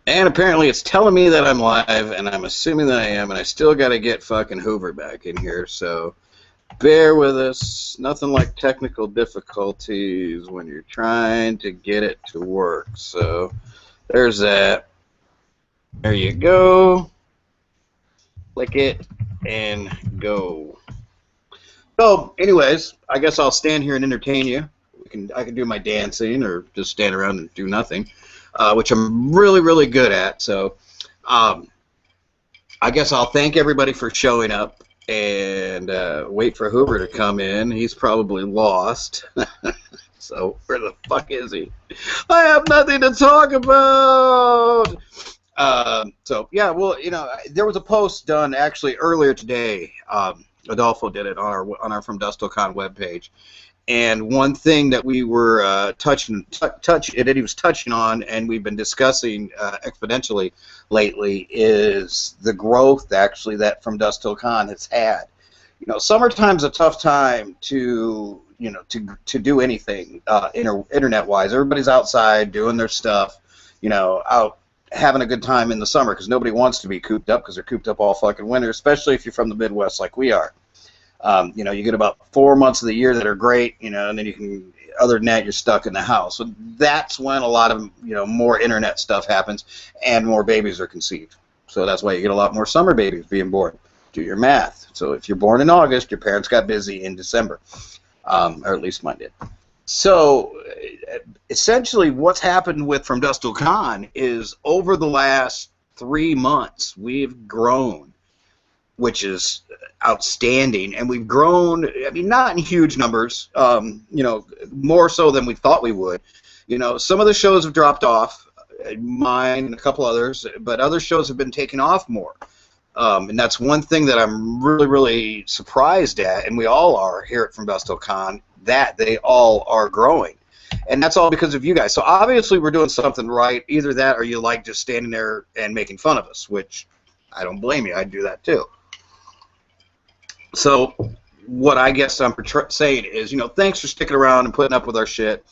And apparently it's telling me that I'm live, and I'm assuming that I am, and I still got to get fucking Hoover back in here, so bear with us. Nothing like technical difficulties when you're trying to get it to work. So there's that. There you go. Click it and go. So, anyways, I guess I'll stand here and entertain you. I can do my dancing or just stand around and do nothing, which I'm really, really good at. So, um, I guess I'll thank everybody for showing up and wait for Hoover to come in. He's probably lost. So where the fuck is he? I have nothing to talk about. So yeah, well, there was a post done actually earlier today. Adolfo did it on our From Dusk Till Con webpage, and one thing that we were that he was touching on, and we've been discussing exponentially lately, is the growth actually that From Dusk Till Con has had. Summertime's a tough time to do anything internet wise. Everybody's outside doing their stuff, out having a good time in the summer because nobody wants to be cooped up because they're cooped up all fucking winter, especially if you're from the Midwest like we are. You get about 4 months of the year that are great, and then other than that, you're stuck in the house. So that's when a lot of, more internet stuff happens and more babies are conceived. So that's why you get a lot more summer babies being born. Do your math. So if you're born in August, your parents got busy in December, or at least mine did. So essentially what's happened with From Dusk Till Con is over the last 3 months, we've grown, which is outstanding. And we've grown, I mean, not in huge numbers, more so than we thought we would. Some of the shows have dropped off, mine and a couple others, but other shows have been taking off more. And that's one thing that I'm really, really surprised at, and we all are here at From Dusk Till Con, that they all are growing. And that's all because of you guys. So obviously we're doing something right. Either that or you like just standing there and making fun of us, which I don't blame you. I'd do that too. So what I guess I'm saying is, thanks for sticking around and putting up with our shit.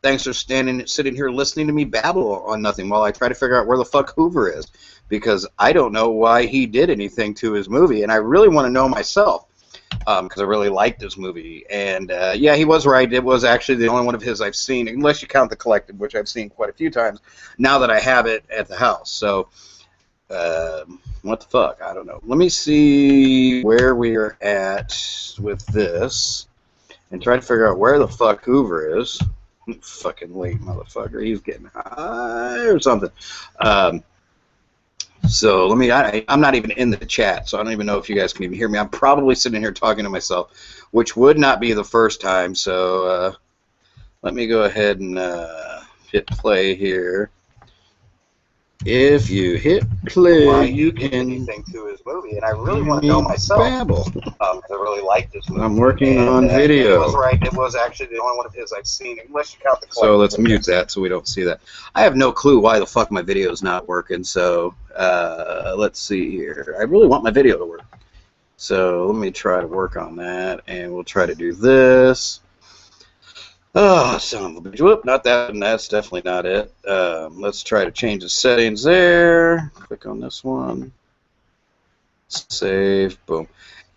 Thanks for sitting here listening to me babble on nothing while I try to figure out where the fuck Hoover is, because I don't know why he did anything to his movie, and I really want to know myself, because I really liked this movie. And yeah, he was right. It was actually the only one of his I've seen, unless you count The Collective, which I've seen quite a few times now that I have it at the house. So what the fuck? I don't know. Let me see where we're at with this and try to figure out where the fuck Hoover is. Fucking late, motherfucker. He's getting high or something. So let me. I'm not even in the chat, so I don't even know if you guys can even hear me. I'm probably sitting here talking to myself, which would not be the first time. So let me go ahead and hit play here. If you hit play, you can anything to his movie, and I really want to know myself. Babble. I really like this movie. I'm working on video. It was right. It was actually the only one of his I've seen, unless you count the. So let's mute that so we don't see that. I have no clue why the fuck my video is not working. So let's see here. I really want my video to work. So let me try to work on that, and we'll try to do this. Oh, son of a bitch. Whoop, not that, and that's definitely not it. Let's try to change the settings there. Click on this one. Save. Boom.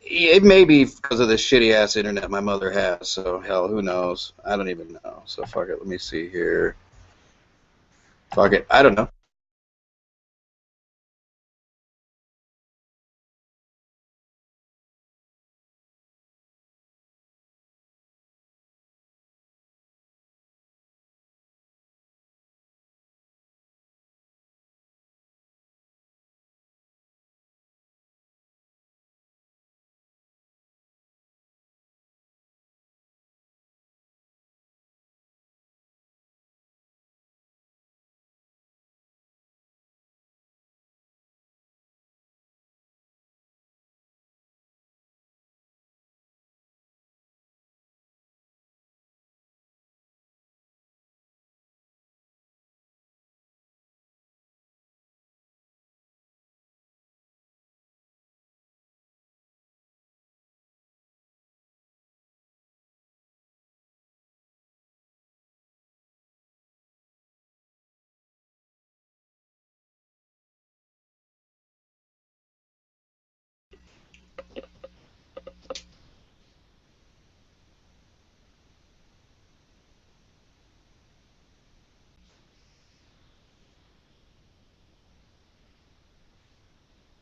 It may be because of the shitty-ass internet my mother has, so hell, who knows? I don't even know. So fuck it. Let me see here. Fuck it. I don't know.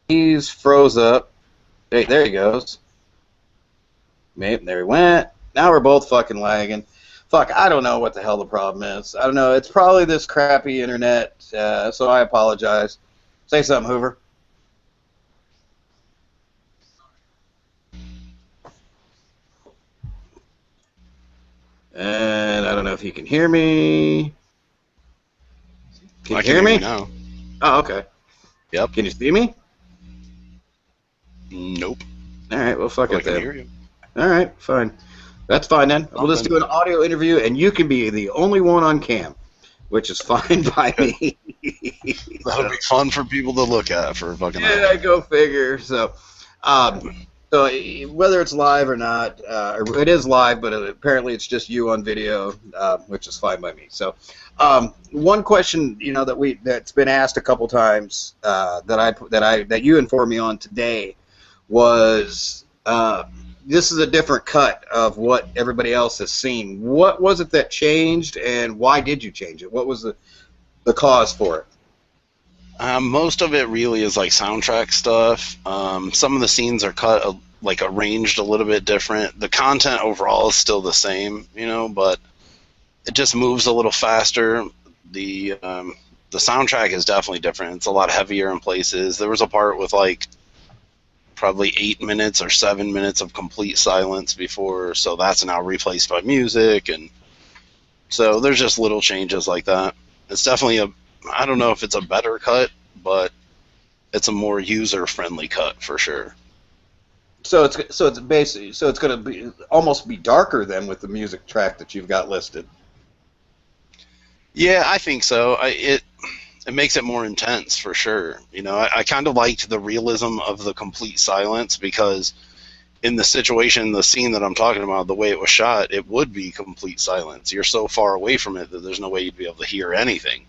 He's froze up. Hey, there he goes. Maybe there he went. Now we're both fucking lagging. Fuck, I don't know what the hell the problem is. I don't know. It's probably this crappy internet, so I apologize. Say something, Hoover. And I don't know if you can hear me. Can you hear me? Now. Oh, okay. Yep. Can you see me? Nope. All right, well, fuck I it can then. hear you. All right, fine. That's fine then. We'll just do an audio interview, and you can be the only one on cam, which is fine by me. That'll be fun for people to look at for a fucking Yeah, go figure. So whether it's live or not, it is live, but apparently it's just you on video, which is fine by me. So, one question that's been asked a couple times that you informed me on today was this is a different cut of what everybody else has seen. What was it that changed, and why did you change it? What was the cause for it? Most of it really is like soundtrack stuff. Some of the scenes are cut arranged a little bit different. The content overall is still the same, but it just moves a little faster. The soundtrack is definitely different. It's a lot heavier in places. There was a part with probably 8 minutes or 7 minutes of complete silence before, so that's now replaced by music, and so there's just little changes like that. It's definitely I don't know if it's a better cut, but it's a more user-friendly cut for sure. So it's going to be almost be darker than with the music track that you've got listed. Yeah, I think so. It makes it more intense for sure. I kind of liked the realism of the complete silence because in the situation, the scene that I'm talking about, the way it was shot, it would be complete silence. You're so far away from it that there's no way you'd be able to hear anything.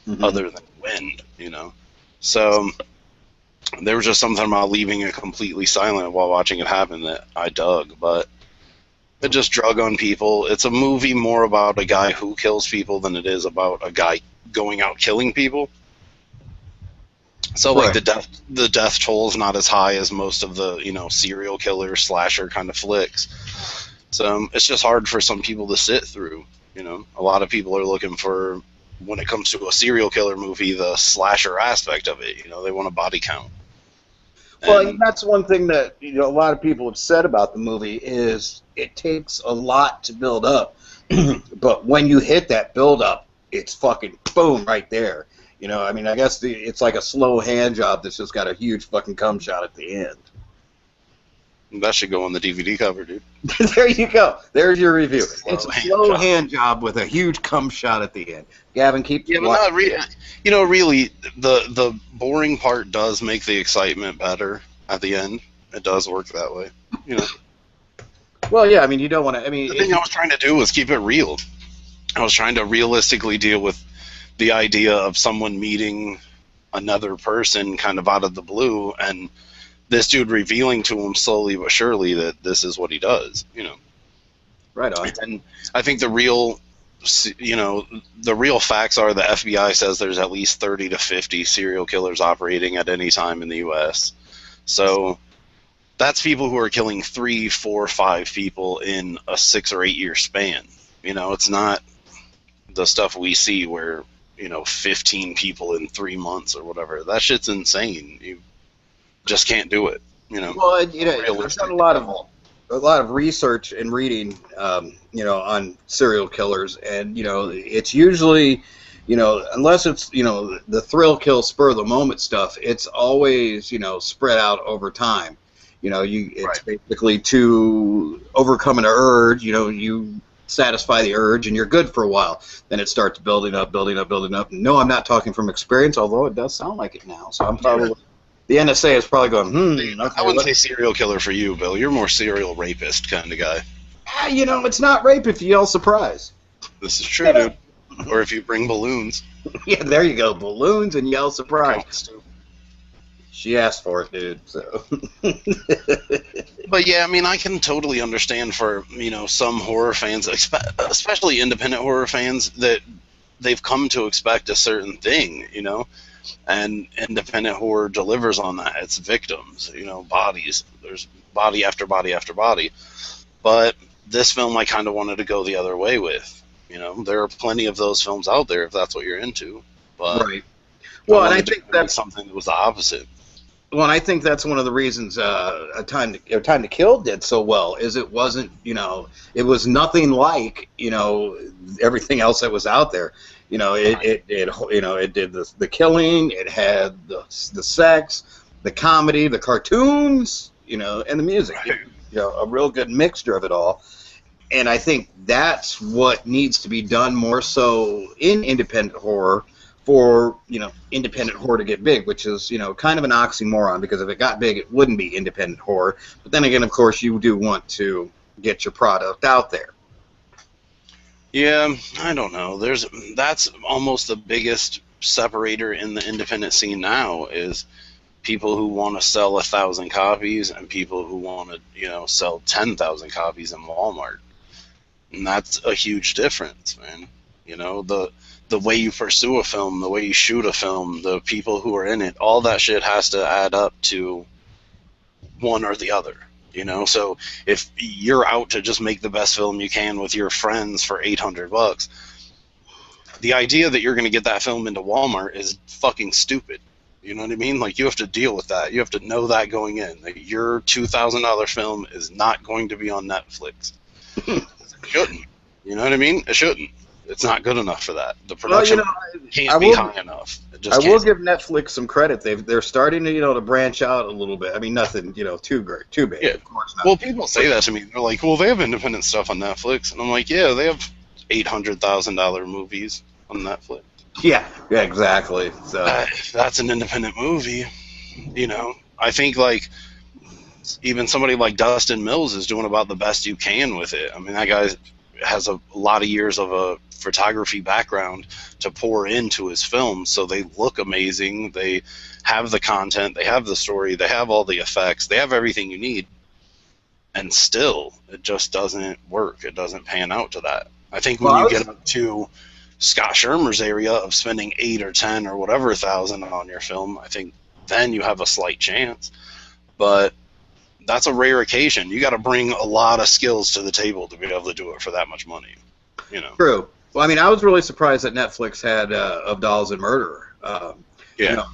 Mm-hmm. Other than wind, So there was just something about leaving it completely silent while watching it happen that I dug, but it just drug on people. It's a movie more about a guy who kills people than it is about a guy going out killing people. So right. the death toll is not as high as most of the serial killer slasher kind of flicks. So it's just hard for some people to sit through. A lot of people are looking for, when it comes to a serial killer movie, the slasher aspect of it. They want a body count. Well, that's one thing that a lot of people have said about the movie is it takes a lot to build up, but when you hit that build up, it's fucking boom right there. I guess it's like a slow hand job that's just got a huge fucking cum shot at the end. That should go on the DVD cover, dude. There you go. There's your review. It's a slow hand job with a huge cum shot at the end. Gavin, keep. Yeah, but not really. The boring part does make the excitement better at the end. It does work that way. Well, yeah. You don't want to. The thing I was trying to do was keep it real. I was trying to realistically deal with the idea of someone meeting another person kind of out of the blue, and this dude revealing to him slowly but surely that this is what he does, Right on. And I think the real facts are the FBI says there's at least 30 to 50 serial killers operating at any time in the U.S. So that's people who are killing 3, 4, 5 people in a 6 or 8 year span. It's not the stuff we see where, 15 people in 3 months or whatever. That shit's insane. You just can't do it. Well, I've done a lot of research and reading, on serial killers, and it's usually, unless it's the thrill kill spur of the moment stuff, it's always spread out over time. It's right. Basically to overcome an urge. You satisfy the urge and you're good for a while. Then it starts building up. No, I'm not talking from experience, although it does sound like it now. So I'm probably. Yeah. The NSA is probably going, okay, I wouldn't say serial killer for you, Bill. You're more serial rapist kind of guy. It's not rape if you yell surprise. This is true, dude. Or if you bring balloons. Yeah, there you go. Balloons and yell surprise. She asked for it, dude. So. But yeah, I can totally understand for, some horror fans, especially independent horror fans, that they've come to expect a certain thing, And independent horror delivers on that. It's victims, you know, bodies. There's body after body after body. But this film I kind of wanted to go the other way with. You know, there are plenty of those films out there if that's what you're into. But Right. Well, and I wanted to think go with that's something that was the opposite. Well, and I think that's one of the reasons Time to Kill did so well. Is it wasn't, it was nothing like, everything else that was out there. It did the killing. It had the sex, the comedy, the cartoons, and the music. Right. A real good mixture of it all. And I think that's what needs to be done more so in independent horror for, independent horror to get big, which is, kind of an oxymoron, because if it got big, it wouldn't be independent horror. But then again, of course, you do want to get your product out there. Yeah, I don't know. That's almost the biggest separator in the independent scene now, is people who want to sell 1,000 copies and people who want to, sell 10,000 copies in Walmart. And that's a huge difference, man. The way you pursue a film, the way you shoot a film, the people who are in it, all that shit has to add up to one or the other. So if you're out to just make the best film you can with your friends for $800, the idea that you're going to get that film into Walmart is fucking stupid. You know what I mean? Like, you have to deal with that. You have to know that going in. That your $2,000 film is not going to be on Netflix. It shouldn't. You know what I mean? It shouldn't. It's not good enough for that. The production can't be high enough. I will give Netflix some credit. They're starting to to branch out a little bit. I mean, nothing too great, too big. Yeah. Of course not. Well, people say that to me. They're like, "Well, they have independent stuff on Netflix," and I'm like, "Yeah, they have $800,000 movies on Netflix." Yeah, exactly. So That's an independent movie. I think like even somebody like Dustin Mills is doing about the best you can with it. I mean, that guy has a lot of years of a photography background to pour into his films, so they look amazing. They have the content, they have the story, they have all the effects, they have everything you need, and still it just doesn't work. It doesn't pan out to that. I think when you get up to Scott Shermer's area of spending 8 or 10 or whatever thousand on your film, I think then you have a slight chance. But that's a rare occasion. You got to bring a lot of skills to the table to be able to do it for that much money. True. Well, I mean, I was really surprised that Netflix had Of Dolls and Murder.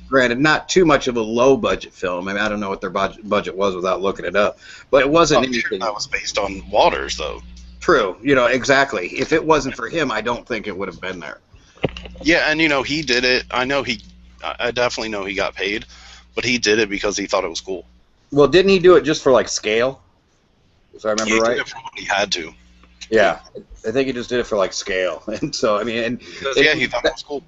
Granted, not too much of a low-budget film. I mean, I don't know what their budget was without looking it up. But it wasn't anything. That was based on Waters, though. True. Exactly. If it wasn't for him, I don't think it would have been there. Yeah, and, he did it. I definitely know he got paid, but he did it because he thought it was cool. Well, didn't he do it just for, scale? If I remember right? He did it for what he had to. Yeah. I think he just did it for, scale. And so, I mean... he thought it was cool.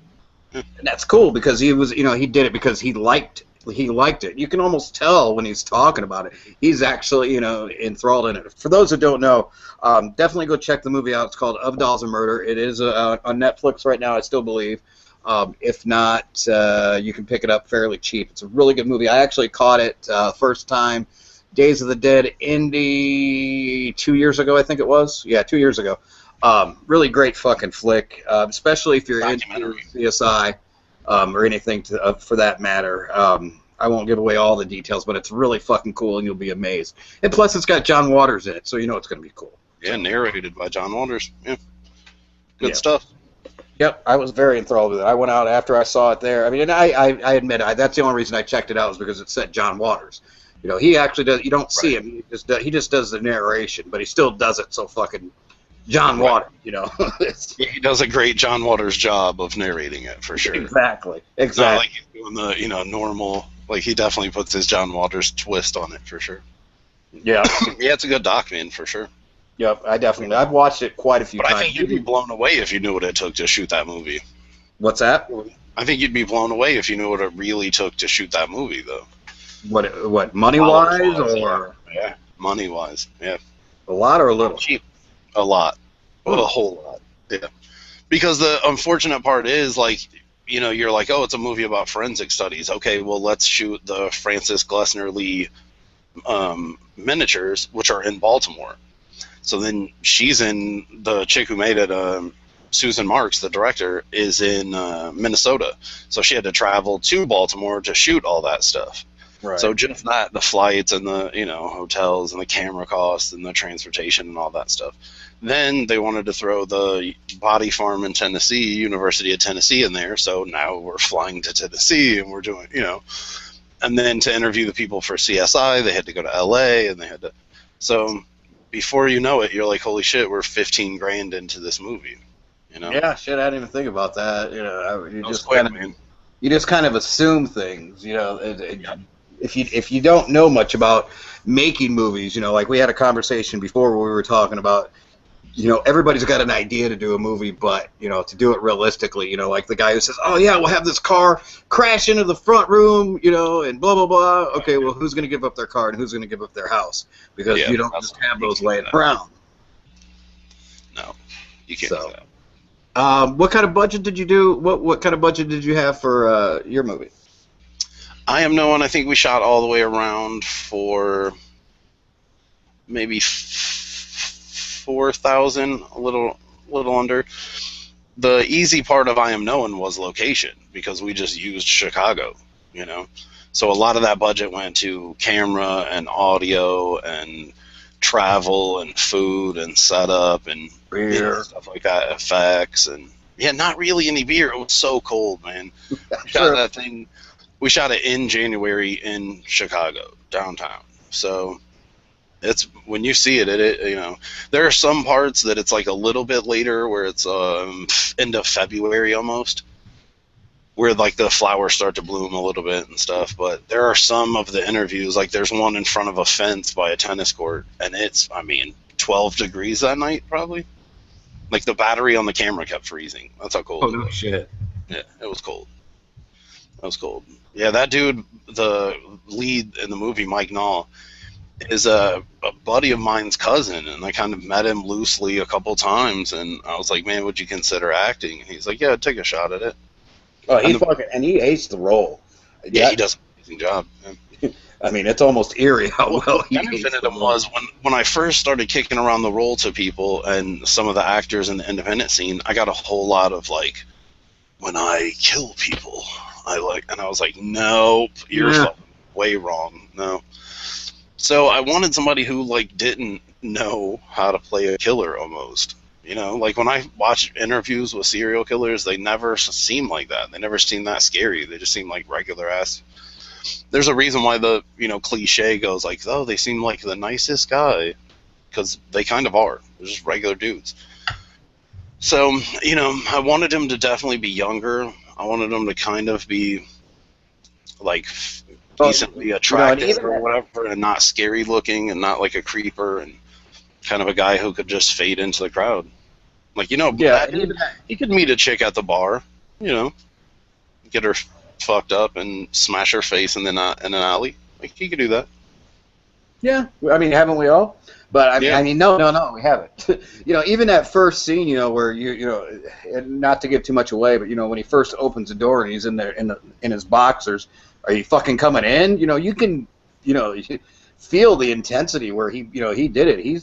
And that's cool, because he was, he did it because he liked it. You can almost tell when he's talking about it. He's actually, enthralled in it. For those who don't know, definitely go check the movie out. It's called Of Dolls and Murder. It is on Netflix right now, I still believe. If not, you can pick it up fairly cheap. It's a really good movie. I actually caught it first time, Days of the Dead Indy 2 years ago, I think it was. Yeah, 2 years ago. Really great fucking flick, especially if you're into CSI or anything for that matter. I won't give away all the details, but it's really fucking cool, and you'll be amazed. And plus, it's got John Waters in it, so it's going to be cool. Yeah, narrated by John Waters. Yeah, good stuff. Yep, I was very enthralled with it. I went out after I saw it there. I mean, and I admit that's the only reason I checked it out, was because it said John Waters. He actually does. You don't see him. He just does the narration, but he still does it so fucking John Waters. He does a great John Waters job of narrating it, for sure. Exactly. Not like he's doing the normal. Like, he definitely puts his John Waters twist on it, for sure. Yeah. Yeah, it's a good doc, man, for sure. Yep, I've watched it quite a few times. But I think you'd be blown away if you knew what it took to shoot that movie. What's that? I think you'd be blown away if you knew what it really took to shoot that movie, though. What money-wise, or? Yeah, money-wise, yeah. A lot or a little? Cheap. A lot. A whole lot, yeah. Because the unfortunate part is, you're like, oh, it's a movie about forensic studies. Okay, well, let's shoot the Francis Glessner Lee miniatures, which are in Baltimore. So then she's in, the chick who made it, Susan Marks, the director, is in Minnesota, so she had to travel to Baltimore to shoot all that stuff. Right. So just that, the flights and the hotels and the camera costs and the transportation and all that stuff. Then they wanted to throw the body farm in Tennessee, University of Tennessee, in there. So now we're flying to Tennessee and we're doing, and then to interview the people for CSI, they had to go to LA and they had to. So before you know it, you're like, holy shit, we're 15 grand into this movie. Yeah, shit, I didn't even think about that. You just kind of assume things. If you don't know much about making movies, like we had a conversation before where we were talking about, everybody's got an idea to do a movie, but, to do it realistically, like the guy who says, oh, yeah, we'll have this car crash into the front room, and blah, blah, blah. Okay, well, who's going to give up their car and who's going to give up their house? Because you don't just have those laying around. No, you can't do that. What kind of budget did you do? What kind of budget did you have for your movie? I Am No One, I think we shot all the way around for maybe 4,000, a little under. The easy part of I Am No One was location, because we just used Chicago, So a lot of that budget went to camera and audio and travel and food and setup and beer, stuff like that, effects, and not really any beer. It was so cold, man. We shot it in January in Chicago, downtown. So it's when you see it, there are some parts that it's like a little bit later, where it's end of February almost, where like the flowers start to bloom a little bit and stuff. But there are some of the interviews, like there's one in front of a fence by a tennis court, and it's 12 degrees that night probably. Like the battery on the camera kept freezing. That's how cold. Oh no shit. Yeah, it was cold. That was cold. Yeah, that dude, the lead in the movie, Mike Nall, is a buddy of mine's cousin, and I kind of met him loosely a couple times, and I was like, man, would you consider acting? And he's like, yeah, take a shot at it. Oh, he aced the role. Yeah, he does an amazing job. Yeah. It's almost eerie how well he benefited him was when I first started kicking around the role to people and some of the actors in the independent scene, I got a whole lot of like, when I kill people, and I was like, nope, you're way wrong. No. So I wanted somebody who like didn't know how to play a killer almost. Like when I watch interviews with serial killers, they never seem like that. They never seem that scary. They just seem like regular ass. There's a reason why the cliche goes like, oh, they seem like the nicest guy, because they kind of are. They're just regular dudes. So I wanted him to definitely be younger. I wanted him to kind of be like decently attractive or whatever, and not scary looking, and not like a creeper, and kind of a guy who could just fade into the crowd. Like, he could meet a chick at the bar, get her fucked up and smash her face in an alley. Like, he could do that. Yeah, haven't we all? But no, we haven't. Even that first scene, where not to give too much away, but when he first opens the door and he's in there in his boxers, are you fucking coming in? You can, feel the intensity where he did it. He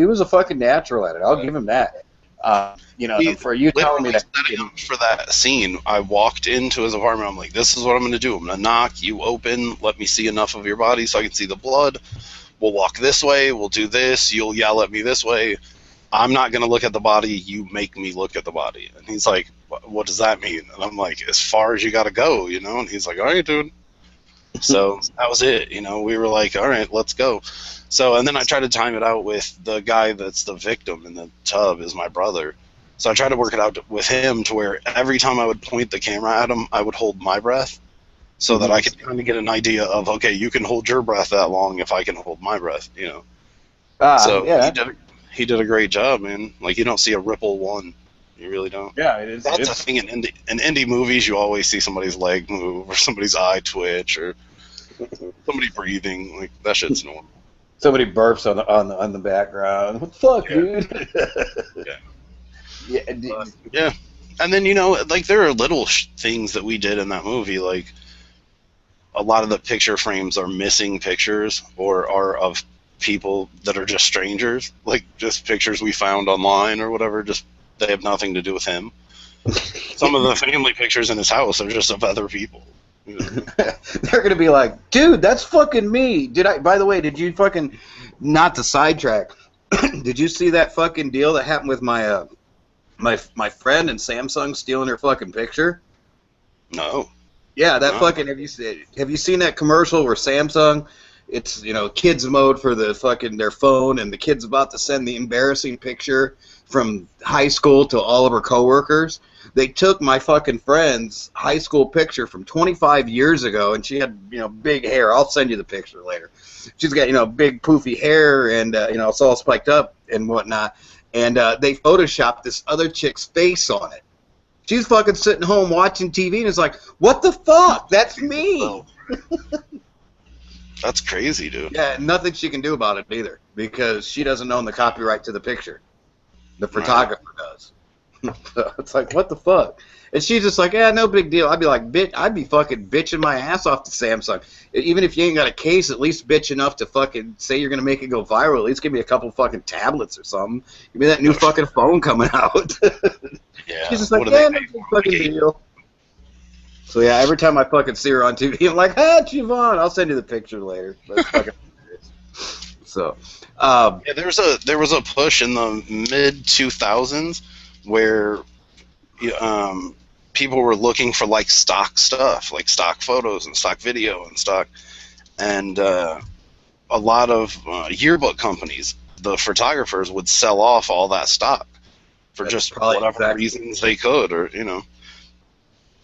was a fucking natural at it. I'll give him that. For you telling me that for that scene, I walked into his apartment. I'm like, this is what I'm going to do. I'm going to knock you open. Let me see enough of your body so I can see the blood. We'll walk this way. We'll do this. You'll yell at me this way. I'm not going to look at the body. You make me look at the body. And he's like, what does that mean? And I'm like, as far as you got to go, And he's like, all right, dude. So that was it. We were like, all right, let's go. So, and then I tried to time it out with the guy that's the victim in the tub is my brother. So I tried to work it out with him to where every time I would point the camera at him, I would hold my breath so that I could kind of get an idea of, okay, you can hold your breath that long if I can hold my breath, So yeah. He did a great job, man. Like, you don't see a ripple one. You really don't. Yeah, it is. That's a thing in indie movies. You always see somebody's leg move or somebody's eye twitch or somebody breathing. Like, that shit's normal. Somebody burps on the background. What the fuck, dude? Yeah. Yeah. And then like there are little things that we did in that movie. Like, a lot of the picture frames are missing pictures or are of people that are just strangers. Like, just pictures we found online or whatever. Just they have nothing to do with him. Some of the family pictures in his house are just of other people. You know? They're gonna be like, dude, that's fucking me. By the way, did you fucking, not to sidetrack, did you see that fucking deal that happened with my my friend and Samsung stealing her fucking picture? No. Yeah, that fucking, have you seen that commercial where Samsung, it's, you know, kids mode for the fucking their phone, and the kid's about to send the embarrassing picture from high school to all of her coworkers? They took my fucking friend's high school picture from 25 years ago, and she had, you know, big hair. I'll send you the picture later. She's got, you know, big poofy hair, and you know, it's all spiked up and whatnot. And they photoshopped this other chick's face on it. She's fucking sitting home watching TV, and it's like, what the fuck? That's me. That's crazy, dude. Yeah, nothing she can do about it either, because she doesn't own the copyright to the picture. The photographer does. So it's like, what the fuck? And she's just like, yeah, no big deal. I'd be like, I'd be fucking bitching my ass off to Samsung. Even if you ain't got a case, at least bitch enough to fucking say you're going to make it go viral. At least give me a couple fucking tablets or something. Give me that new fucking phone coming out. Yeah. She's just like, yeah, no big fucking deal. So yeah, every time I fucking see her on TV, I'm like, ah, Siobhan, I'll send you the picture later. That's fucking hilarious. So, yeah, there was a push in the mid 2000s where people were looking for like stock stuff, like stock photos and stock video and stock, and a lot of yearbook companies, the photographers would sell off all that stock for just whatever reasons they could, or you know,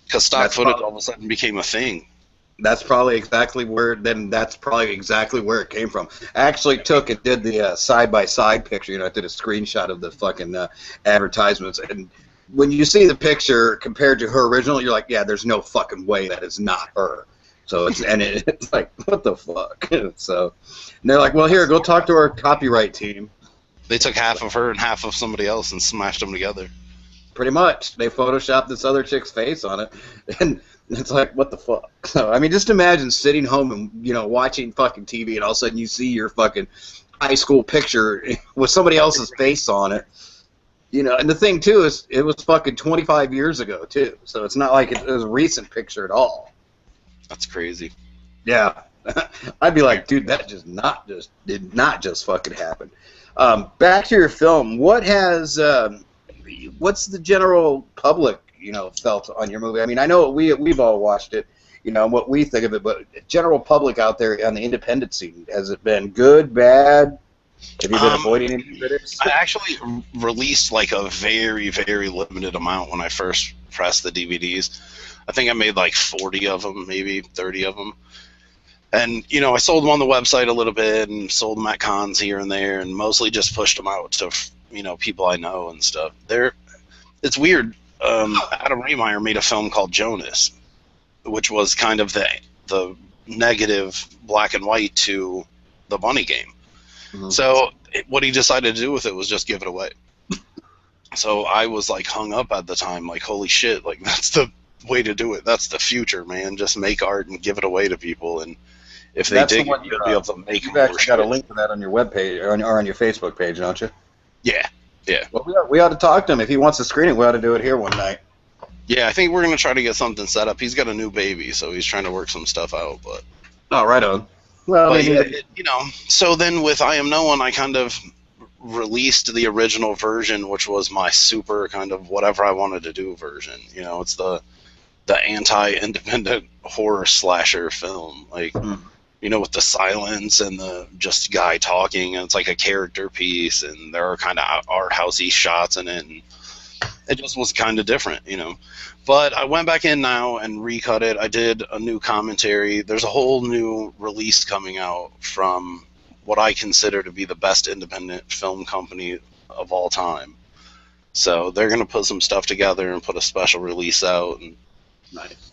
because stock footage all of a sudden became a thing. That's probably exactly where. Then that's probably exactly where it came from. I actually took and did the side-by-side picture. You know, I did a screenshot of the fucking advertisements, and when you see the picture compared to her original, you're like, yeah, there's no fucking way that is not her. So it's like, what the fuck? So and they're like, well, here, go talk to our copyright team. They took half of her and half of somebody else and smashed them together. Pretty much, they photoshopped this other chick's face on it, and it's like, what the fuck? So I mean, just imagine sitting home and, you know, watching fucking TV, and all of a sudden you see your fucking high school picture with somebody else's face on it. You know, and the thing too is, it was fucking 25 years ago too, so it's not like it was a recent picture at all. That's crazy. Yeah, I'd be like, dude, that did not just fucking happen. Back to your film. What's the general public, you know, felt on your movie? I mean, I know we've all watched it, you know, what we think of it, but general public out there on the independent scene, has it been good, bad? Have you been avoiding any critics? I actually released like a very, very limited amount when I first pressed the DVDs. I think I made like 40 of them, maybe 30 of them. And, you know, I sold them on the website a little bit and sold them at cons here and there, and mostly just pushed them out to, you know, people I know and stuff. It's weird. Adam Rehmeyer made a film called Jonas, which was kind of the negative black and white to the Bunny Game. Mm-hmm. So what he decided to do with it was just give it away. So I was like hung up at the time, like, holy shit, like that's the way to do it. That's the future, man. Just make art and give it away to people, and if they dig it, you'll be able to make more. You've actually got a link to that on your webpage or on your Facebook page, don't you? Yeah, yeah. Well, we ought to talk to him. If he wants to screen it, we ought to do it here one night. Yeah, I think we're going to try to get something set up. He's got a new baby, so he's trying to work some stuff out. But oh, right on. Well, but yeah, you know, so then with I Am No One, I kind of released the original version, which was my super kind of whatever I wanted to do version. You know, it's the anti-independent horror slasher film, like, you know, with the silence and the just guy talking, and it's like a character piece, and there are kind of art housey shots in it, and it just was kind of different, you know. But I went back in now and recut it. I did a new commentary. There's a whole new release coming out from what I consider to be the best independent film company of all time. So they're going to put some stuff together and put a special release out and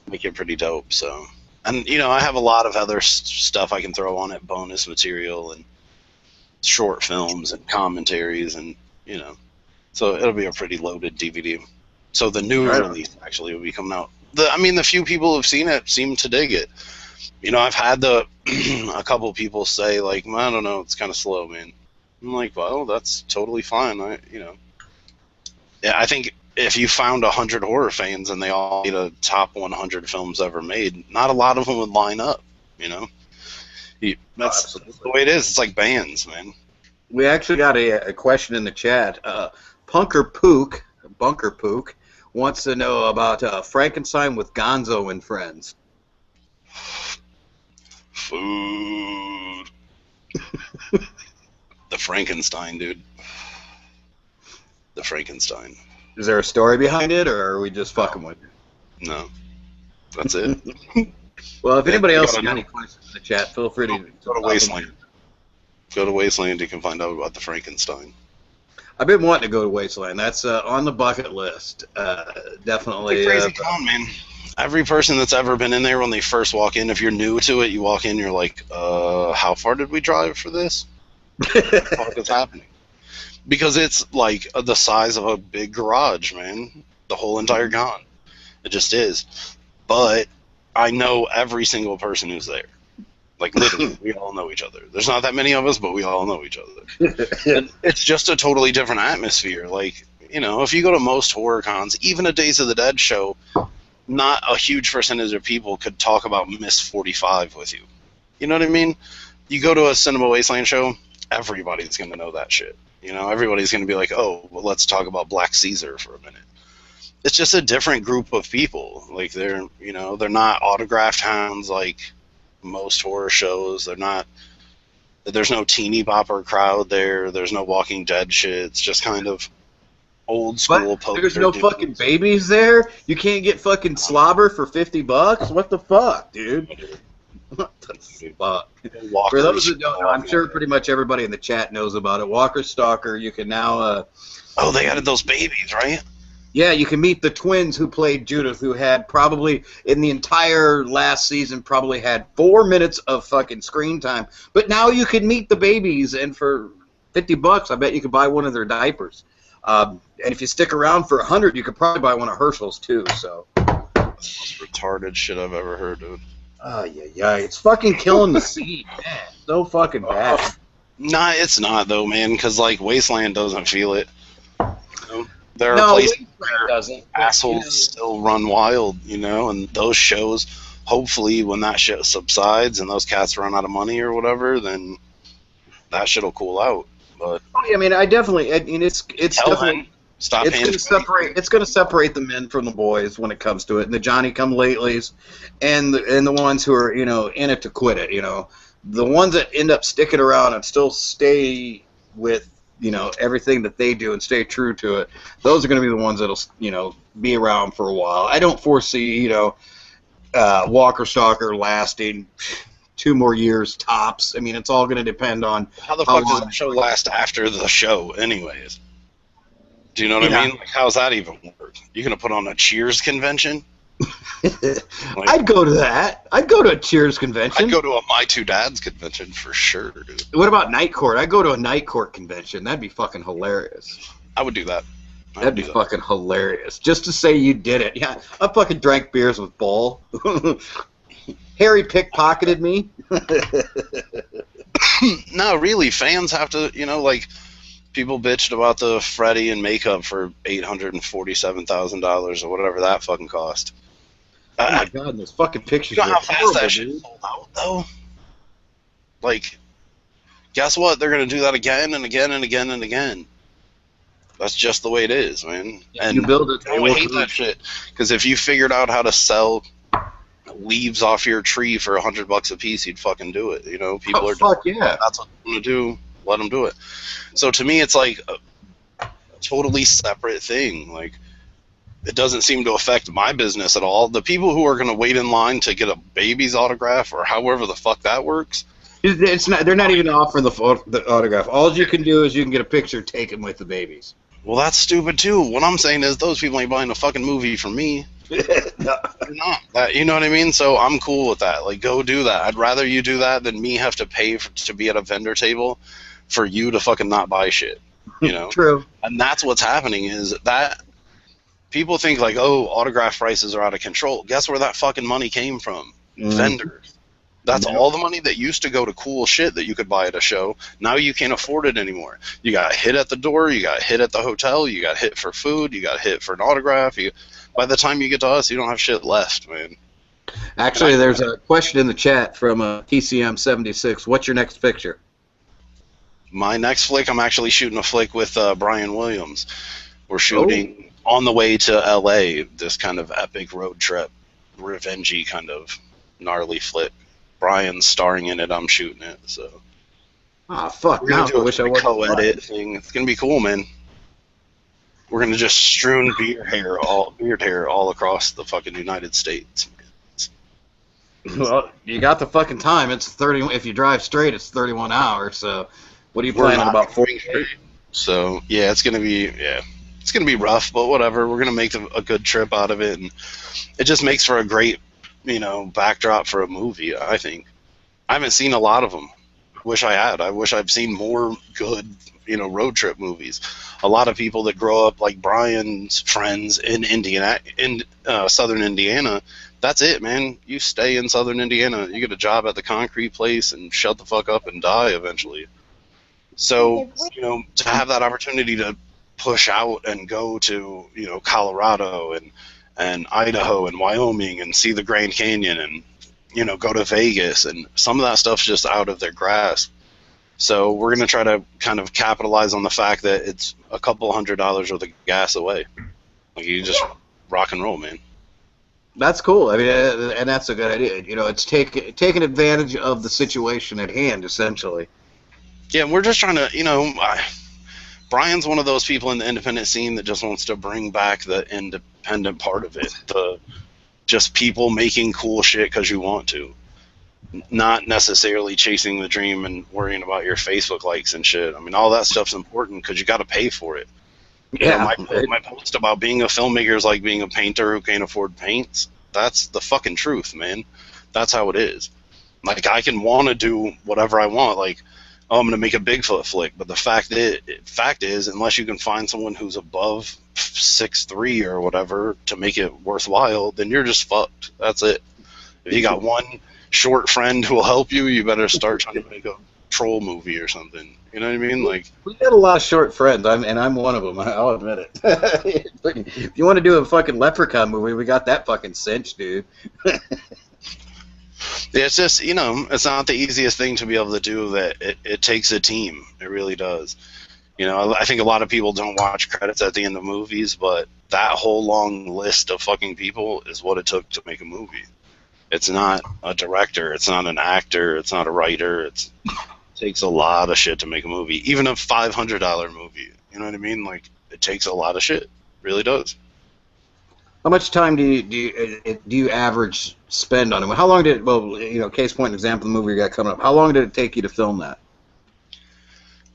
make it pretty dope. So, and, you know, I have a lot of other stuff I can throw on it, bonus material and short films and commentaries, and, you know, so it'll be a pretty loaded DVD. So the new release actually will be coming out. The few people who've seen it seem to dig it. You know, I've had a couple people say, like, I don't know, it's kind of slow, man. I'm like, well, that's totally fine. Yeah, I think if you found 100 horror fans and they all made a top 100 films ever made, not a lot of them would line up. You know, that's the way it is. It's like bands, man. We actually got a question in the chat. Bunker Pook wants to know about Frankenstein with Gonzo and Friends. Food. The Frankenstein, dude. The Frankenstein. Is there a story behind it, or are we just fucking with it? No. That's it. Well, if anybody else has any questions in the chat, feel free to go to Wasteland. Go to Wasteland, you can find out about the Frankenstein. I've been wanting to go to Wasteland. That's on the bucket list. Definitely. It's a crazy con, man. Every person that's ever been in there, when they first walk in, if you're new to it, you walk in, you're like, how far did we drive for this? What the fuck is happening? Because it's like the size of a big garage, man. The whole entire con. It just is. But I know every single person who's there. Like, literally, we all know each other. There's not that many of us, but we all know each other. And it's just a totally different atmosphere. Like, you know, if you go to most horror cons, even a Days of the Dead show, not a huge percentage of people could talk about Miss 45 with you. You know what I mean? You go to a Cinema Wasteland show, everybody's going to know that shit. You know, everybody's going to be like, oh, well, let's talk about Black Caesar for a minute. It's just a different group of people. Like, they're, you know, they're not autographed hounds like most horror shows. They're not, there's no teeny bopper crowd there. There's no Walking Dead shit. It's just kind of old school poker. There's no fucking babies there? You can't get fucking slobber for $50? What the fuck, dude? What the fuck? For those that don't know, I'm sure pretty much everybody in the chat knows about it. Walker Stalker, you can now... oh, they added those babies, right? Yeah, you can meet the twins who played Judith, who had probably, in the entire last season, probably had 4 minutes of fucking screen time. But now you can meet the babies, and for $50, I bet you could buy one of their diapers. And if you stick around for $100, you could probably buy one of Herschel's, too, so... That's the most retarded shit I've ever heard, dude. Oh, yeah. It's fucking killing the scene, man. So fucking bad. Nah, it's not, though, man, because, like, Wasteland doesn't feel it. You know? There are places where assholes still run wild, you know, and those shows, hopefully when that shit subsides and those cats run out of money or whatever, then that shit will cool out. But I mean, it's definitely... Stop it's going to separate the men from the boys when it comes to it, and the Johnny-come-latelys, and the ones who are, you know, in it to quit it, you know. The ones that end up sticking around and still stay with, you know, everything that they do and stay true to it, those are going to be the ones that'll, you know, be around for a while. I don't foresee, you know, Walker Stalker lasting 2 more years tops. I mean, it's all going to depend on how the fuck does the show last after the show, anyways? Do you know what I mean? Like, how's that even work? You gonna put on a Cheers convention? Like, I'd go to that. I'd go to a Cheers convention. I'd go to a My Two Dads convention for sure, dude. What about Night Court? I'd go to a Night Court convention. That'd be fucking hilarious. I would do that. That'd be fucking hilarious. Just to say you did it. Yeah, I fucking drank beers with Bull. Harry pickpocketed me. No, really, fans have to, you know, like... People bitched about the Freddy and makeup for $847,000 or whatever that fucking cost. Oh my god, those fucking pictures. You know how fast that shit sold out, though? Like, guess what? They're going to do that again and again and again and again. That's just the way it is, man. Yeah, and you build it. I hate that shit. Because if you figured out how to sell leaves off your tree for $100 a piece, you'd fucking do it. You know, people are. Fuck yeah. That's what I'm going to do. Let them do it. So to me, it's like a totally separate thing. Like, it doesn't seem to affect my business at all. The people who are going to wait in line to get a baby's autograph or however the fuck that works. It's not. They're not even offering the autograph. All you can do is you can get a picture taken with the babies. Well, that's stupid too. What I'm saying is those people ain't buying a fucking movie from me. No. They're not. You know what I mean? So I'm cool with that. Like, go do that. I'd rather you do that than me have to pay to be at a vendor table for you to fucking not buy shit, you know? True. And that's what's happening is that people think like, oh, autograph prices are out of control. Guess where that fucking money came from? Vendors. That's Yep. all the money that used to go to cool shit that you could buy at a show. Now you can't afford it anymore. You got hit at the door, you got hit at the hotel, you got hit for food, you got hit for an autograph. By the time you get to us, you don't have shit left, man. And Actually, there's a question in the chat from TCM76. What's your next picture? my next flick, I'm actually shooting a flick with Brian Williams. We're Oh, shooting on the way to LA, this kind of epic road trip, revengey kind of gnarly flick. Brian's starring in it, I'm shooting it, so fuck. we're gonna Now I do wish I a wasn't co-edit alive. thing. It's gonna be cool, man. We're gonna just strewn beard hair all across the fucking United States. Well, you got the fucking time. It's 30. If you drive straight, it's 31 hours. So, what are you We're planning? not About 40? driving straight. So yeah, it's gonna be rough, but whatever. We're gonna make a good trip out of it, and it just makes for a great, backdrop for a movie. I think I haven't seen a lot of them. Wish I had. I wish I've seen more good, road trip movies. A lot of people that grow up like Brian's friends in Southern Indiana. That's it, man. You stay in Southern Indiana. You get a job at the concrete place and shut the fuck up and die eventually. So, to have that opportunity to push out and go to, Colorado and Idaho and Wyoming and see the Grand Canyon and, go to Vegas, and some of that stuff's just out of their grasp. So we're going to try to kind of capitalize on the fact that it's a couple $100s worth of gas away. Like, you just rock and roll, man. That's cool. I mean, and that's a good idea. It's taking advantage of the situation at hand, essentially. Yeah, we're just trying to, Brian's one of those people in the independent scene that just wants to bring back the independent part of it. The just people making cool shit because you want to. Not necessarily chasing the dream and worrying about your Facebook likes and shit. I mean, all that stuff's important because you got to pay for it. Yeah. My post about being a filmmaker is like being a painter who can't afford paints. That's the fucking truth, man. That's how it is. Like, I can want to do whatever I want. Like, oh, I'm going to make a Bigfoot flick. But the fact is, unless you can find someone who's above 6'3" or whatever to make it worthwhile, then you're just fucked. That's it. If you got one short friend who will help you, you better start trying to make a troll movie or something. You know what I mean? Like, We got a lot of short friends, and I'm one of them. I'll admit it. If you want to do a fucking Leprechaun movie, we got that fucking cinch, dude. it's just, it's not the easiest thing to be able to do. That it takes a team. It really does. I think a lot of people don't watch credits at the end of movies, but that whole long list of fucking people is what it took to make a movie. It's not a director. It's not an actor. It's not a writer. It takes a lot of shit to make a movie. Even a $500 movie. You know what I mean? Like, it takes a lot of shit. It really does. How much time do you average spend on it? How long did case point example, the movie you got coming up? How long did it take you to film that?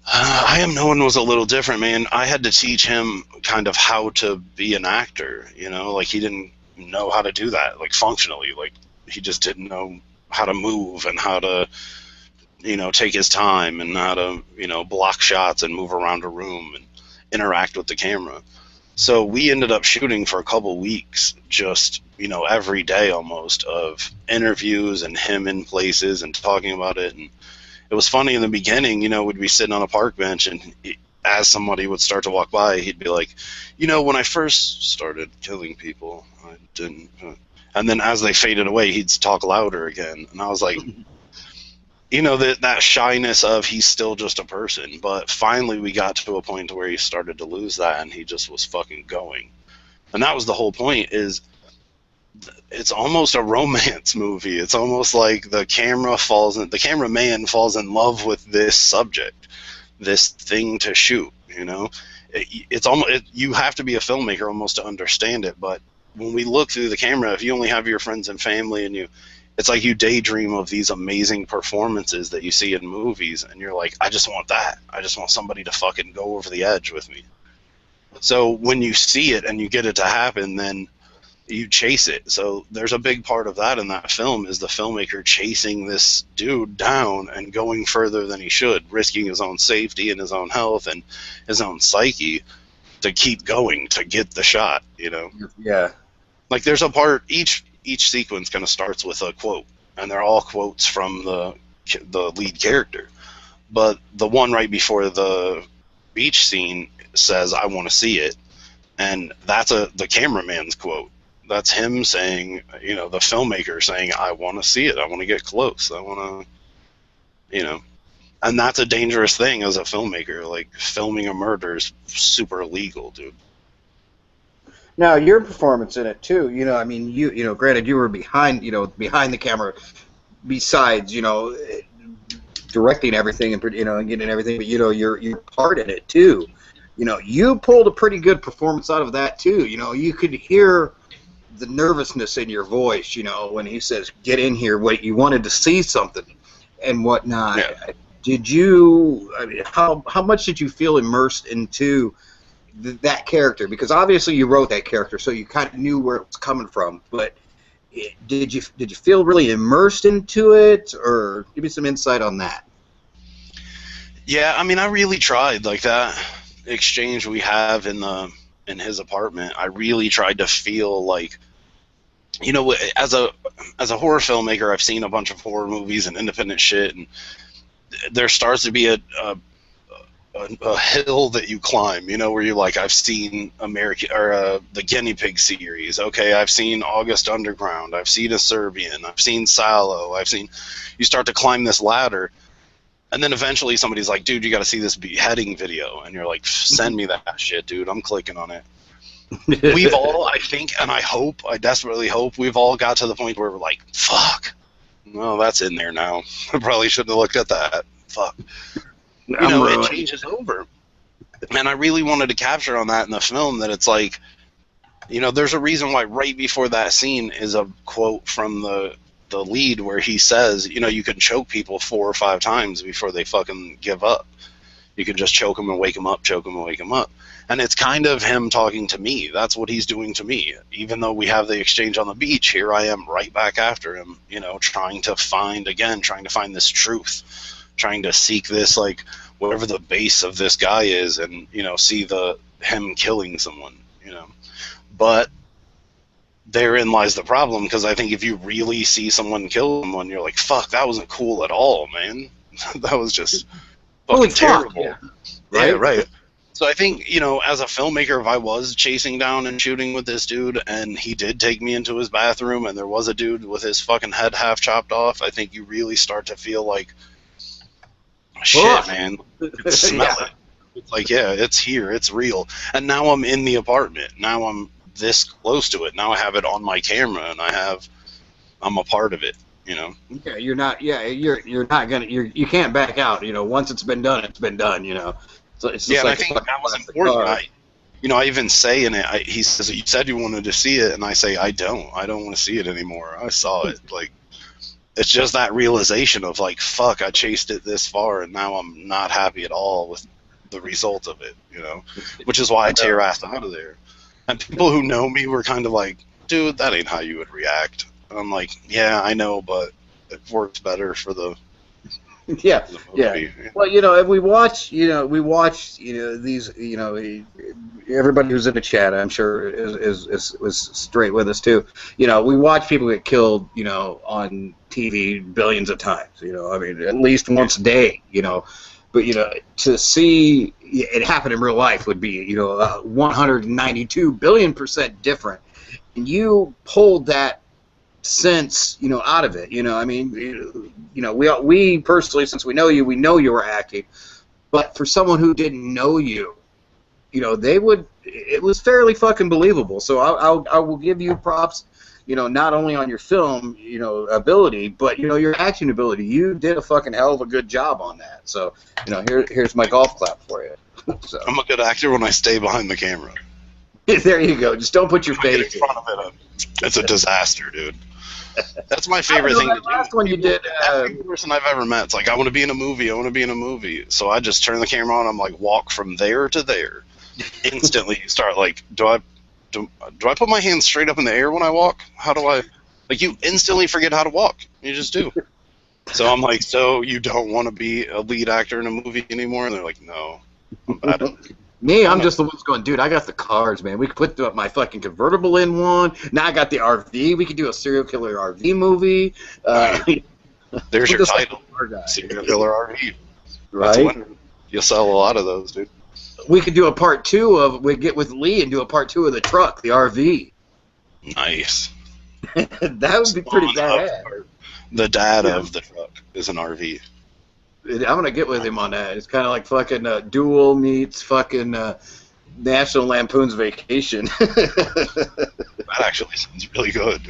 I Am No One was a little different, man. I had to teach him kind of how to be an actor. Like, he didn't know how to do that, like, functionally. Like, he just didn't know how to move and how to, take his time and how to, block shots and move around a room and interact with the camera. So we ended up shooting for a couple weeks, just, every day almost, of interviews and him in places and talking about it. And it was funny in the beginning, we'd be sitting on a park bench, and as somebody would start to walk by, he'd be like, when I first started killing people, I didn't. And then as they faded away, he'd talk louder again. And I was like, that shyness of he's still just a person. But finally we got to a point where he started to lose that, and he just was fucking going. And that was the whole point, is it's almost a romance movie. It's almost like the cameraman falls in love with this subject, this thing to shoot, It's almost, you have to be a filmmaker almost to understand it, but when we look through the camera, if you only have your friends and family and it's like you daydream of these amazing performances that you see in movies, and you're like, I just want that. I just want somebody to fucking go over the edge with me. So when you see it and you get it to happen, then you chase it. So there's a big part of that in that film, is the filmmaker chasing this dude down and going further than he should, risking his own safety and his own health and his own psyche to keep going, to get the shot, Yeah. Like, there's a part, each sequence kind of starts with a quote. and they're all quotes from the lead character. But the one right before the beach scene says, "I want to see it," and that's the cameraman's quote. That's him saying, the filmmaker saying, "I want to see it. I want to get close. I want to," and that's a dangerous thing as a filmmaker. Like, filming a murder is super illegal, dude. Now, your performance in it too. I mean, granted, you were behind the camera, besides, directing everything and getting everything, but your part in it too. You pulled a pretty good performance out of that too. You could hear the nervousness in your voice. When he says, "Get in here," what you wanted to see something and whatnot. Yeah. Did you? I mean, how much did you feel immersed into that character? Because obviously you wrote that character, so you kind of knew where it was coming from. But did you feel really immersed into it, or give me some insight on that? Yeah, I mean, I really tried. Like, that exchange we have in his apartment, I really tried to feel like, as a horror filmmaker, I've seen a bunch of horror movies and independent shit, and there starts to be a hill that you climb, where you're like, I've seen the Guinea Pig series. Okay, I've seen August Underground. I've seen A Serbian. I've seen Sallow. You start to climb this ladder, and then eventually somebody's like, dude, you got to see this beheading video, and you're like, send me that shit, dude. I'm clicking on it. We've all, I think, and I desperately hope, we've all got to the point where we're like, fuck, well, that's in there now. I probably shouldn't have looked at that. Fuck. It changes over. And I really wanted to capture on that in the film, that it's like, there's a reason why right before that scene is a quote from the lead where he says, you can choke people 4 or 5 times before they fucking give up. You can just choke them and wake them up, choke them and wake them up. And it's kind of him talking to me. That's what he's doing to me. Even though we have the exchange on the beach, here I am right back after him, trying to find this truth, trying to seek this, like, whatever the base of this guy is, and, see him killing someone, But therein lies the problem, because I think if you really see someone kill someone, you're like, fuck, that wasn't cool at all, man. That was just fucking terrible. Yeah. Right? Yeah, right. So I think, as a filmmaker, if I was chasing down and shooting with this dude, and he did take me into his bathroom, and there was a dude with his fucking head half chopped off, I think you really start to feel like, shit, man. You can smell it. It's like, yeah, it's here, it's real. And now I'm in the apartment. Now I'm this close to it. Now I have it on my camera, and I'm a part of it. Yeah, you're not gonna, you can't back out. Once it's been done, it's been done. So it's just and I think that was important. I even say in it, he says, "You said you wanted to see it," and I say, I don't want to see it anymore. I saw it. Like, it's just that realization of, like, fuck, I chased it this far, and now I'm not happy at all with the result of it. Which is why I tear ass out of there. And people who know me were kind of like, dude, that ain't how you would react. And I'm like, yeah, I know, but it works better for the yeah. Well, if we watch, these, everybody who's in the chat, I'm sure is straight with us too. We watch people get killed, on TV billions of times. I mean, at least once a day. But to see it happen in real life would be 192 billion% different. And you pulled that sense out of it. I mean, we personally, since we know you were acting, but for someone who didn't know you, it was fairly fucking believable. So I will give you props, not only on your film, ability, but your acting ability. You did a fucking hell of a good job on that. So here's my golf clap for you. So. I'm a good actor when I stay behind the camera. There you go. Just don't put your face in front of it. It's a disaster, dude. That's my favorite thing to do. Last one you did. Every person I've ever met, it's like, I want to be in a movie. I want to be in a movie. So I just turn the camera on. I'm like, walk from there to there. Instantly, you start like, do I put my hands straight up in the air when I walk? How do I? Like, you instantly forget how to walk. You just do. So I'm like, so you don't want to be a lead actor in a movie anymore? And they're like, no, I'm bad at it. Me, I'm just the one who's going, dude, I got the cars, man. We could put my fucking convertible in one. Now I got the RV. We could do a serial killer RV movie. There's your Just title. like our guy. Serial Killer RV. That's Right? a winner. You'll sell a lot of those, dude. We could do a part 2 of, we get with Lee and do a part 2 of the truck, the RV. Nice. That would be pretty badass. The dad of the truck is an RV. I'm gonna get with him on that. It's kind of like fucking Duel meets fucking National Lampoon's Vacation. That actually sounds really good.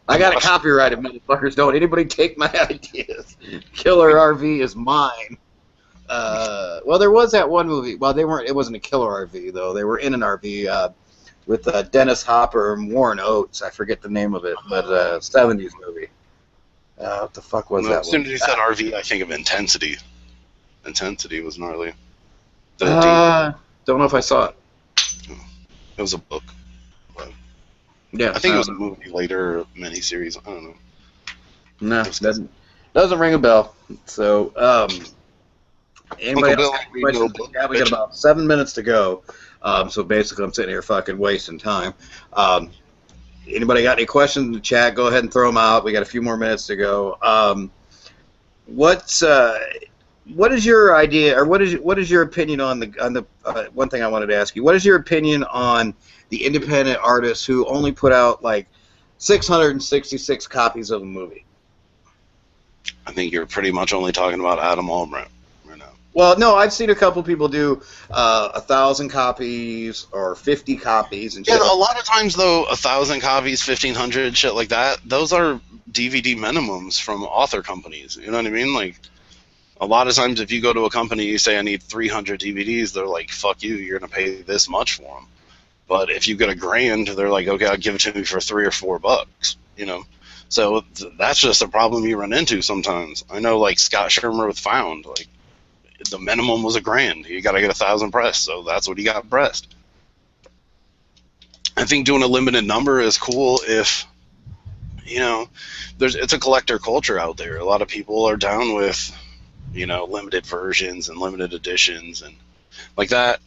I got to copyright it, motherfuckers. Don't anybody take my ideas. Killer RV is mine. Well, there was that one movie. Well, they weren't. It wasn't a killer RV though. They were in an RV with Dennis Hopper and Warren Oates. I forget the name of it, but 70s movie. What the fuck was that? As soon as you said RV, I think of Intensity. Intensity was gnarly. Don't know if I saw it. It was a book. Yeah, I think it was a movie later, miniseries. I don't know. No, doesn't ring a bell. So, anybody else have questions? Yeah, we got about 7 minutes to go. So basically, I'm sitting here fucking wasting time. Anybody got any questions in the chat? Go ahead and throw them out. We got a few more minutes to go. What is your idea, or what is your opinion on the one thing I wanted to ask you? What is your opinion on the independent artists who only put out like 666 copies of a movie? I think you're pretty much only talking about Adam Albrecht right now. Well, no, I've seen a couple people do 1,000 copies or 50 copies and shit. Yeah, a lot of times though, 1,000 copies, 1,500, shit like that. Those are DVD minimums from author companies. You know what I mean? Like, a lot of times, if you go to a company, you say I need 300 DVDs, they're like, "Fuck you, you're gonna pay this much for them." But if you get $1,000, they're like, "Okay, I'll give it to me for $3 or $4." You know, so that's just a problem you run into sometimes. I know, like Scott Shermer with Found, like the minimum was $1,000. You got to get 1,000 pressed, so that's what he got pressed. I think doing a limited number is cool if, you know, it's a collector culture out there. A lot of people are down with, you know, limited versions and limited editions, and like that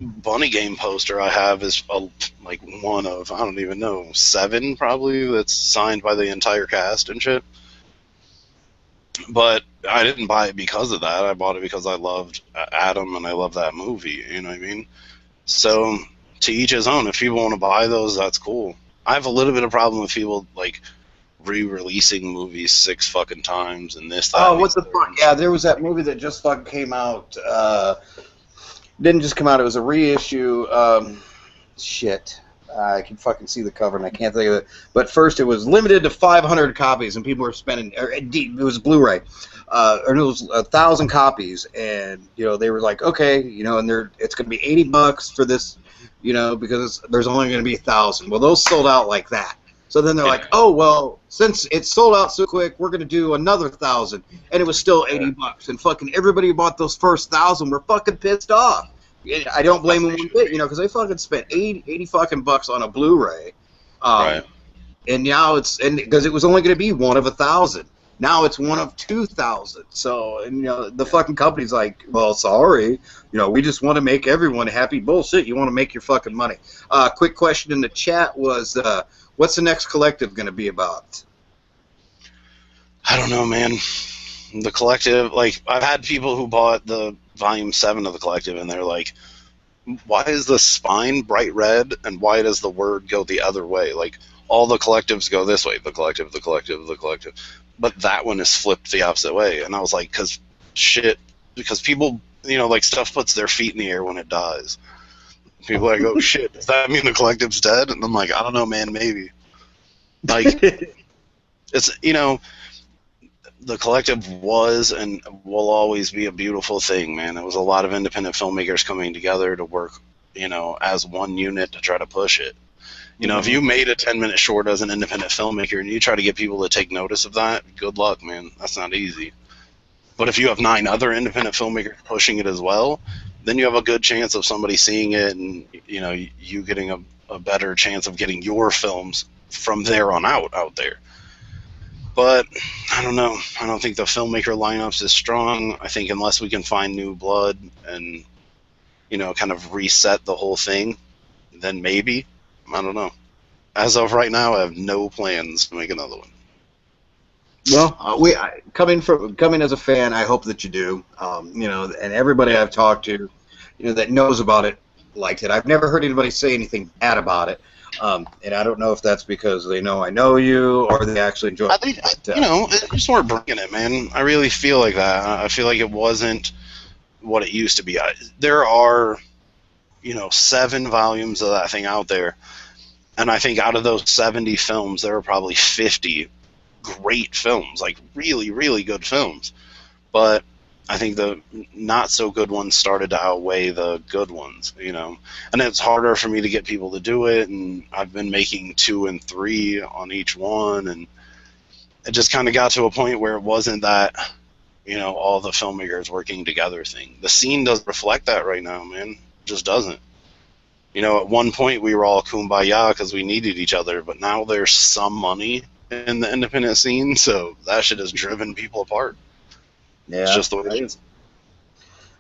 Bunny Game poster I have is like one of, I don't even know, 7 probably that's signed by the entire cast and shit. But I didn't buy it because of that. I bought it because I loved Adam and I love that movie. You know what I mean? So to each his own. If people want to buy those, that's cool. I have a little bit of problem with people like re-releasing movies 6 fucking times and this, that. Oh, what the fuck? Yeah, there was that movie that just fucking came out. Didn't just come out. It was a reissue. Shit. I can fucking see the cover and I can't think of it. But first, it was limited to 500 copies, and people were spending. It was Blu-ray, and it was 1,000 copies, and you know they were like, okay, you know, and it's going to be $80 for this, you know, because there's only going to be 1,000. Well, those sold out like that. So then they're like, oh well, since it sold out so quick, we're going to do another 1,000, and it was still $80, and fucking everybody who bought those first 1,000 were fucking pissed off. I don't blame them one bit, you know, because they fucking spent 80 fucking bucks on a Blu-ray, Right. and now because it was only going to be one of 1,000. Now it's one of 2,000. So, and you know, the fucking company's like, well, sorry, you know, we just want to make everyone happy. Bullshit. You want to make your fucking money. Quick question in the chat was, what's the next collective going to be about? I don't know, man. The collective, like, I've had people who bought the Volume 7 of the collective, and they're like, why is the spine bright red, and why does the word go the other way? Like, all the collectives go this way, the collective, the collective, the collective. But that one is flipped the opposite way. And I was like, because people, you know, like, stuff puts their feet in the air when it dies. People are like, oh, shit, does that mean the collective's dead? And I'm like, I don't know, man, maybe. Like, it's, you know, the collective was and will always be a beautiful thing, man. It was a lot of independent filmmakers coming together to work, you know, as one unit to try to push it. You know, if you made a 10-minute short as an independent filmmaker and you try to get people to take notice of that, good luck, man. That's not easy. But if you have 9 other independent filmmakers pushing it as well, then you have a good chance of somebody seeing it and, you know, you getting a better chance of getting your films from there on out there. But I don't know. I don't think the filmmaker lineups is strong. I think unless we can find new blood and, you kind of reset the whole thing, then maybe. I don't know. As of right now, I have no plans to make another one. Well, coming as a fan, I hope that you do. And everybody I've talked to, that knows about it, liked it. I've never heard anybody say anything bad about it. And I don't know if that's because they know I know you or they actually enjoy it. It's just weren't bringing it, man. I really feel like that. I feel like it wasn't what it used to be. There are, 7 volumes of that thing out there. And I think out of those 70 films, there are probably 50 great films, like really, really good films. But I think the not so good ones started to outweigh the good ones, And it's harder for me to get people to do it, and I've been making 2 and 3 on each one, and it just kind of got to a point where it wasn't that, all the filmmakers working together thing. The scene doesn't reflect that right now, man. It just doesn't. At one point we were all kumbaya because we needed each other, but now there's some money in the independent scene, so that shit has driven people apart. Yeah, it's just the way it is.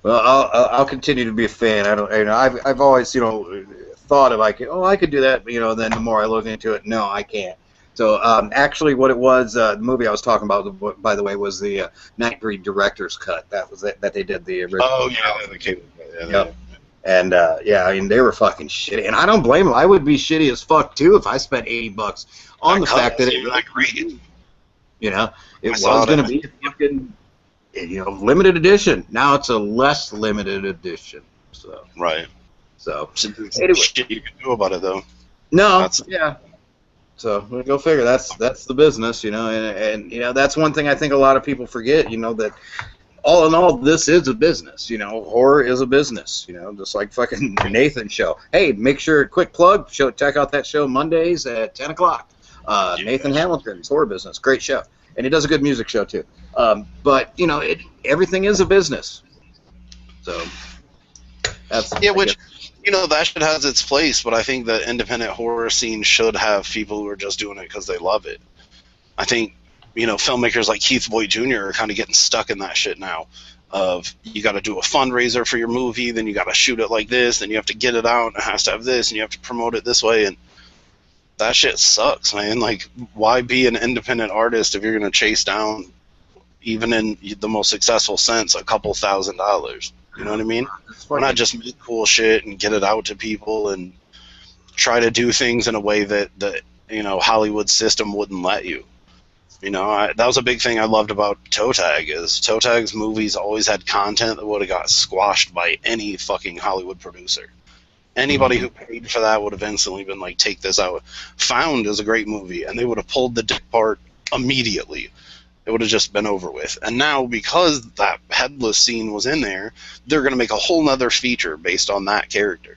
Well, I'll continue to be a fan. I've always thought if I could do that, then the more I look into it, no, I can't. So actually, what it was, the movie I was talking about, by the way, was the Nightbreed director's cut. That was it, that they did the original. Oh yeah, the cable. Yeah, yep. And they were fucking shitty, and I don't blame them. I would be shitty as fuck too if I spent $80 on the fact that it was great. It was going to be a fucking limited edition. Now it's a less limited edition. So right. So anyway, shit you can do about it though. No. Yeah. So go figure. That's the business, and that's one thing I think a lot of people forget. That all in all, this is a business. Horror is a business. Just like fucking Nathan's show. Hey, make sure, quick plug, check out that show Mondays at 10 o'clock. Nathan Hamilton's Horror Business, great show, and he does a good music show too. But everything is a business. So that's which. That shit has its place, but I think the independent horror scene should have people who are just doing it because they love it. I think, filmmakers like Keith Boyd Jr. are kind of getting stuck in that shit now. Of you got to do a fundraiser for your movie, then you got to shoot it like this, then you have to get it out, and it has to have this, and you have to promote it this way, and that shit sucks, man. Like, why be an independent artist if you're going to chase down, even in the most successful sense, a couple $1,000s? You know what I mean? Why not just make cool shit and get it out to people and try to do things in a way that the Hollywood system wouldn't let you. That was a big thing I loved about Toe Tag, is Toe Tag's movies always had content that would have got squashed by any fucking Hollywood producer. Anybody who paid for that would have instantly been like, take this out. Found is a great movie, and they would have pulled the dick part immediately. It would have just been over with. And now, because that headless scene was in there, they're going to make a whole nother feature based on that character.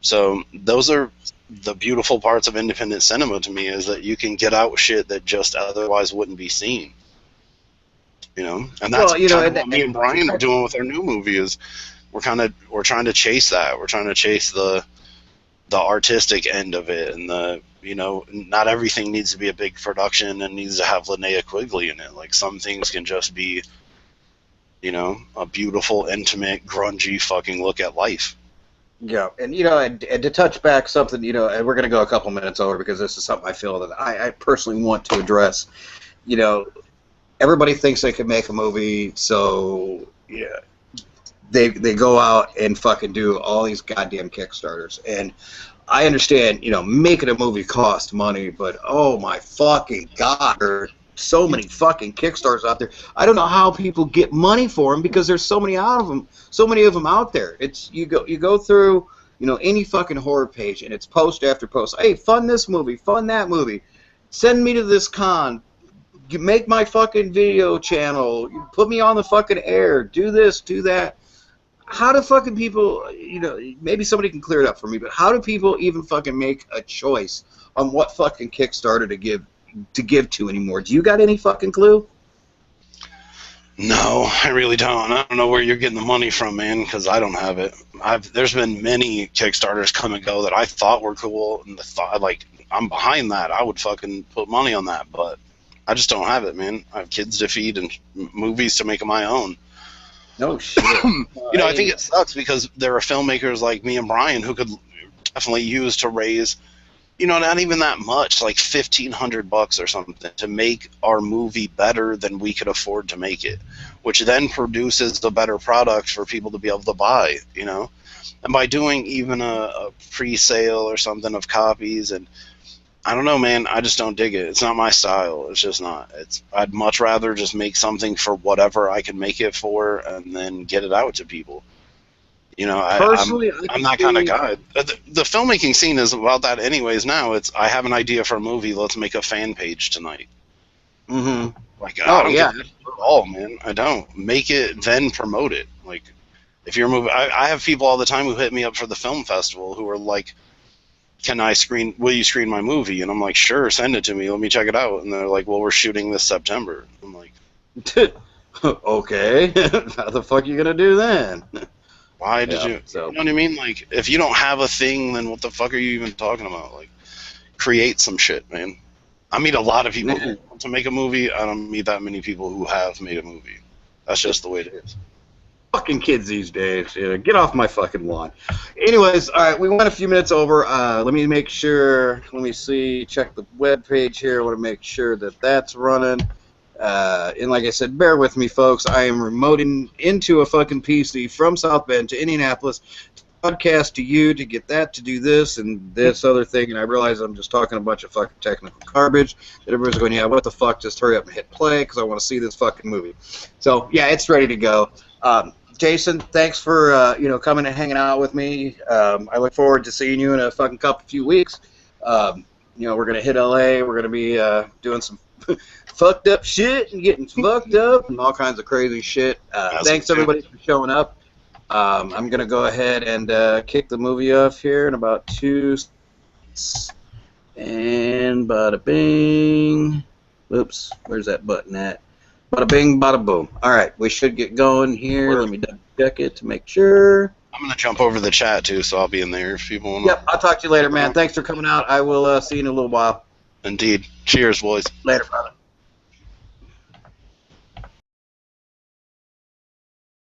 So those are the beautiful parts of independent cinema to me, is that you can get out shit that just otherwise wouldn't be seen. And that's what me and Brian are doing with our new movie, is we're trying to chase that. We're trying to chase the artistic end of it, and not everything needs to be a big production and needs to have Linnea Quigley in it. Like, some things can just be, a beautiful, intimate, grungy fucking look at life. Yeah, and and to touch back something, and we're going to go a couple minutes over because this is something I feel that I personally want to address. Everybody thinks they can make a movie, so they go out and fucking do all these goddamn Kickstarters. And I understand, making a movie costs money, but oh my fucking God, there are so many fucking Kickstarters out there. I don't know how people get money for them, because there's so many of them out there. It's you go through, any fucking horror page, and it's post after post. Hey, fund this movie, fund that movie, send me to this con, make my fucking video channel, put me on the fucking air, do this, do that. How do fucking people, maybe somebody can clear it up for me, but how do people even fucking make a choice on what fucking Kickstarter to give to anymore? Do you got any fucking clue? No, I really don't. I don't know where you're getting the money from, man, because I don't have it. There's been many Kickstarters come and go that I thought were cool, and I'm behind that. I would fucking put money on that, but I just don't have it, man. I have kids to feed and movies to make of my own. No shit. I think it sucks because there are filmmakers like me and Brian who could definitely use to raise, not even that much, like $1,500 or something, to make our movie better than we could afford to make it, which then produces the better product for people to be able to buy, And by doing even a pre-sale or something of copies, and I don't know, man, I just don't dig it. It's not my style. It's just not. I'd much rather just make something for whatever I can make it for and then get it out to people. Personally, I'm that kind of guy. The filmmaking scene is about that anyways now. I have an idea for a movie, let's make a fan page tonight. Mm-hmm. Like, I don't get it at all, man. I don't. Make it, then promote it. Like, if you're moving, I have people all the time who hit me up for the film festival who are like, will you screen my movie? And I'm like, sure, send it to me. Let me check it out. And they're like, well, we're shooting this September. I'm like, okay. How the fuck are you going to do then? Why did you? You know what I mean? Like, if you don't have a thing, then what the fuck are you even talking about? Like, create some shit, man. I meet a lot of people who want to make a movie. I don't meet that many people who have made a movie. That's just the way it is. Fucking kids these days. Get off my fucking lawn. Anyways, all right, we went a few minutes over. Let me make sure. Let me see. Check the web page here. I want to make sure that that's running. And like I said, bear with me, folks. I am remoting into a fucking PC from South Bend to Indianapolis to podcast to you to get that to do this and this other thing. And I realize I'm just talking a bunch of fucking technical garbage. That everybody's going, yeah, what the fuck? Just hurry up and hit play because I want to see this fucking movie. So yeah, it's ready to go. Jason, thanks for coming and hanging out with me. I look forward to seeing you in a fucking few weeks. We're gonna hit LA. We're gonna be doing some fucked up shit and getting fucked up and all kinds of crazy shit. Thanks everybody for showing up. I'm gonna go ahead and kick the movie off here in about 2 seconds. And bada bing. Oops, where's that button at? Bada bing, bada boom. All right, we should get going here. Let me double check it to make sure. I'm going to jump over the chat, too, so I'll be in there if people want to. Yep, I'll talk to you later, man. Thanks for coming out. I will see you in a little while. Indeed. Cheers, boys. Later, brother.